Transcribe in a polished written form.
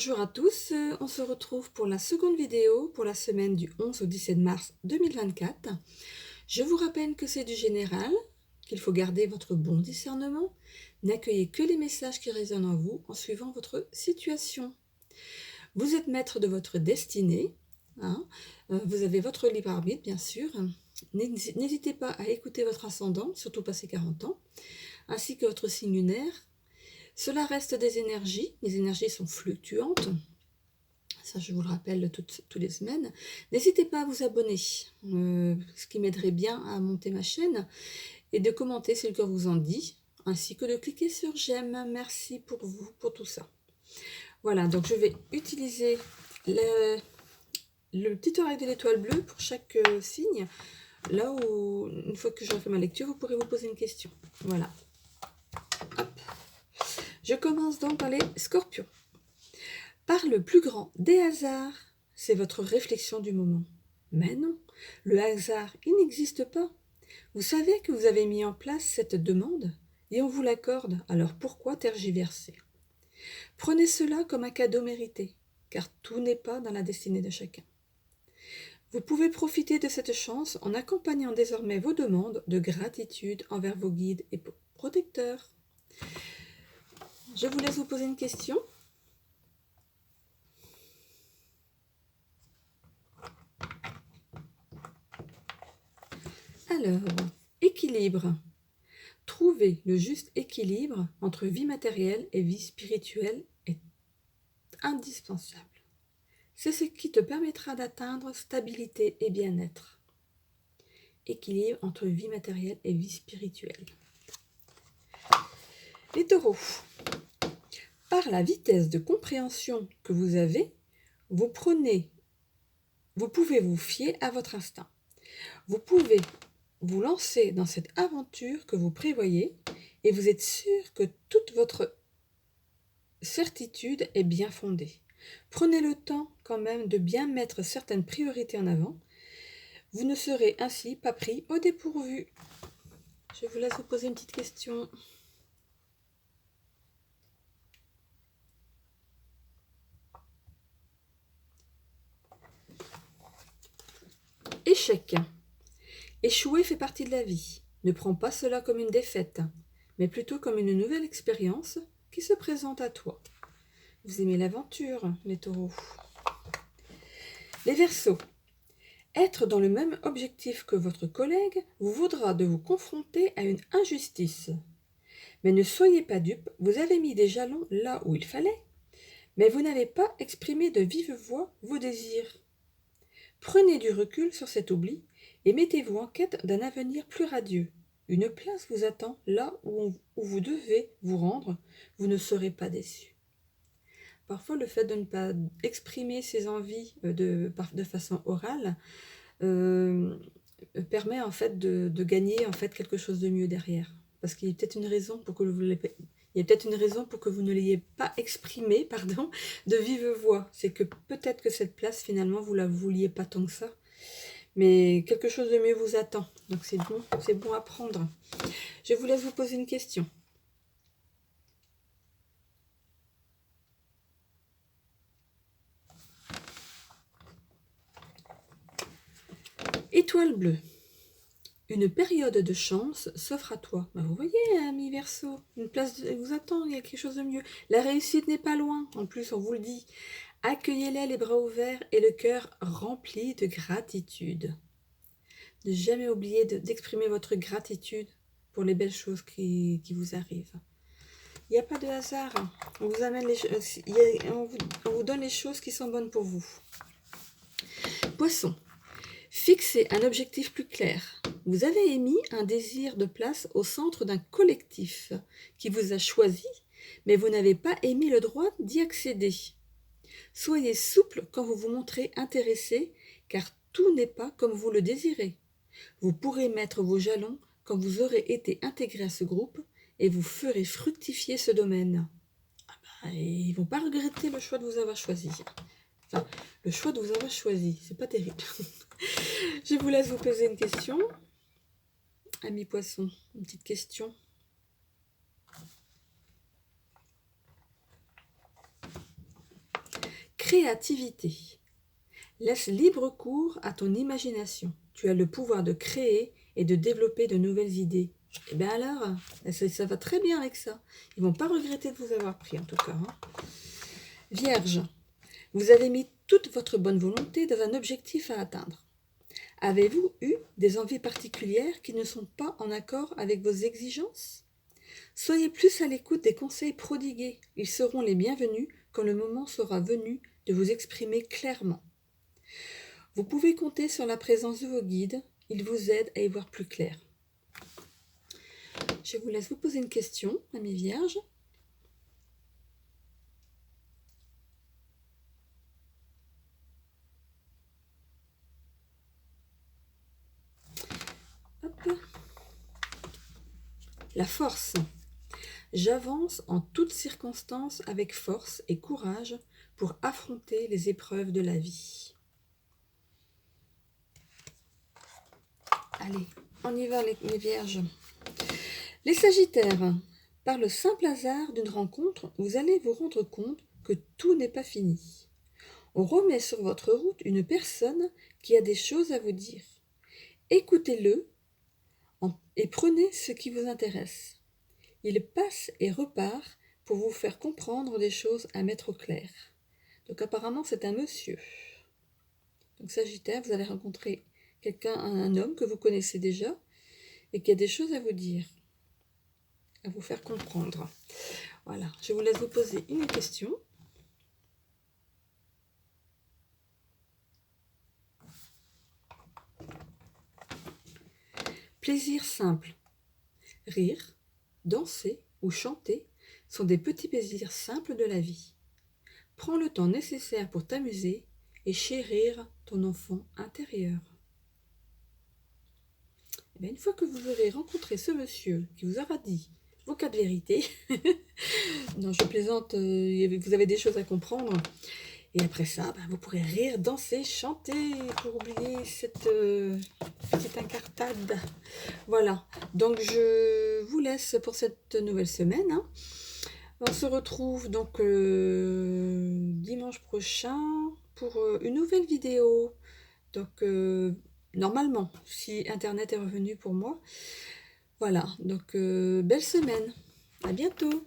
Bonjour à tous, on se retrouve pour la seconde vidéo pour la semaine du 11 au 17 mars 2024. Je vous rappelle que c'est du général, qu'il faut garder votre bon discernement, n'accueillez que les messages qui résonnent en vous en suivant votre situation. Vous êtes maître de votre destinée, hein, vous avez votre libre arbitre bien sûr. N'hésitez pas à écouter votre ascendant, surtout passé 40 ans, ainsi que votre signe lunaire. Cela reste des énergies, les énergies sont fluctuantes, ça je vous le rappelle toutes les semaines. N'hésitez pas à vous abonner, ce qui m'aiderait bien à monter ma chaîne, et de commenter si le cœur vous en dit, ainsi que de cliquer sur j'aime. Merci pour vous, pour tout ça. Voilà, donc je vais utiliser le petit oreille de l'étoile bleue pour chaque signe, là où, une fois que j'aurai fait ma lecture, vous pourrez vous poser une question. Voilà. Hop. Je commence donc par les scorpions. Par le plus grand des hasards, c'est votre réflexion du moment. Mais non, le hasard, il n'existe pas. Vous savez que vous avez mis en place cette demande et on vous l'accorde, alors pourquoi tergiverser? Prenez cela comme un cadeau mérité, car tout n'est pas dans la destinée de chacun. Vous pouvez profiter de cette chance en accompagnant désormais vos demandes de gratitude envers vos guides et protecteurs. Je vous laisse vous poser une question. Alors, équilibre. Trouver le juste équilibre entre vie matérielle et vie spirituelle est indispensable. C'est ce qui te permettra d'atteindre stabilité et bien-être. Équilibre entre vie matérielle et vie spirituelle. Les taureaux. Par la vitesse de compréhension que vous avez, vous pouvez vous fier à votre instinct. Vous pouvez vous lancer dans cette aventure que vous prévoyez et vous êtes sûr que toute votre certitude est bien fondée. Prenez le temps quand même de bien mettre certaines priorités en avant. Vous ne serez ainsi pas pris au dépourvu. Je vous laisse vous poser une petite question. Échec. Échouer fait partie de la vie. Ne prends pas cela comme une défaite, mais plutôt comme une nouvelle expérience qui se présente à toi. Vous aimez l'aventure, les taureaux. Les Verseaux. Être dans le même objectif que votre collègue vous vaudra de vous confronter à une injustice. Mais ne soyez pas dupe, vous avez mis des jalons là où il fallait, mais vous n'avez pas exprimé de vive voix vos désirs. Prenez du recul sur cet oubli et mettez-vous en quête d'un avenir plus radieux. Une place vous attend là où vous devez vous rendre, vous ne serez pas déçu. Parfois, le fait de ne pas exprimer ses envies de façon orale permet en fait de gagner en fait quelque chose de mieux derrière. Parce qu'il y a peut-être une raison pour que vous ne l'ayez pas exprimé, pardon, de vive voix. C'est que peut-être que cette place, finalement, vous la vouliez pas tant que ça. Mais quelque chose de mieux vous attend. Donc c'est bon à prendre. Je vous laisse vous poser une question. Étoile bleue. Une période de chance s'offre à toi. Ben vous voyez, ami Verseau, une place vous attend, il y a quelque chose de mieux. La réussite n'est pas loin, en plus on vous le dit. Accueillez-les les bras ouverts et le cœur rempli de gratitude. Ne jamais oublier d'exprimer votre gratitude pour les belles choses qui vous arrivent. Il n'y a pas de hasard. On vous amène on vous donne les choses qui sont bonnes pour vous. Poisson. Fixez un objectif plus clair. Vous avez émis un désir de place au centre d'un collectif qui vous a choisi, mais vous n'avez pas émis le droit d'y accéder. Soyez souple quand vous vous montrez intéressé, car tout n'est pas comme vous le désirez. Vous pourrez mettre vos jalons quand vous aurez été intégré à ce groupe et vous ferez fructifier ce domaine. Ils ne vont pas regretter le choix de vous avoir choisi. Enfin, le choix de vous avoir choisi, c'est pas terrible. Je vous laisse vous poser une question. Ami Poisson, une petite question. Créativité. Laisse libre cours à ton imagination. Tu as le pouvoir de créer et de développer de nouvelles idées. Et bien alors, ça va très bien avec ça. Ils ne vont pas regretter de vous avoir pris en tout cas. Vierge. Vous avez mis toute votre bonne volonté dans un objectif à atteindre. Avez-vous eu des envies particulières qui ne sont pas en accord avec vos exigences? Soyez plus à l'écoute des conseils prodigués. Ils seront les bienvenus quand le moment sera venu de vous exprimer clairement. Vous pouvez compter sur la présence de vos guides. Ils vous aident à y voir plus clair. Je vous laisse vous poser une question, amis vierges. Hop. La force. J'avance en toutes circonstances avec force et courage pour affronter les épreuves de la vie. Allez, on y va les vierges. Les sagittaires, par le simple hasard d'une rencontre, vous allez vous rendre compte que tout n'est pas fini. On remet sur votre route une personne qui a des choses à vous dire. Écoutez-le et prenez ce qui vous intéresse. Il passe et repart pour vous faire comprendre des choses à mettre au clair. Donc apparemment c'est un monsieur. Donc Sagittaire, vous allez rencontrer quelqu'un, un homme que vous connaissez déjà et qui a des choses à vous dire, à vous faire comprendre. Voilà, je vous laisse vous poser une question. Plaisir simple. Rire, danser ou chanter sont des petits plaisirs simples de la vie. Prends le temps nécessaire pour t'amuser et chérir ton enfant intérieur. Et bien, une fois que vous aurez rencontré ce monsieur qui vous aura dit vos cas de vérité, non je plaisante, vous avez des choses à comprendre, et après ça, vous pourrez rire, danser, chanter pour oublier cette petite incartade. Voilà, donc je vous laisse pour cette nouvelle semaine. On se retrouve donc dimanche prochain pour une nouvelle vidéo. Donc normalement, si Internet est revenu pour moi. Voilà, donc belle semaine. À bientôt.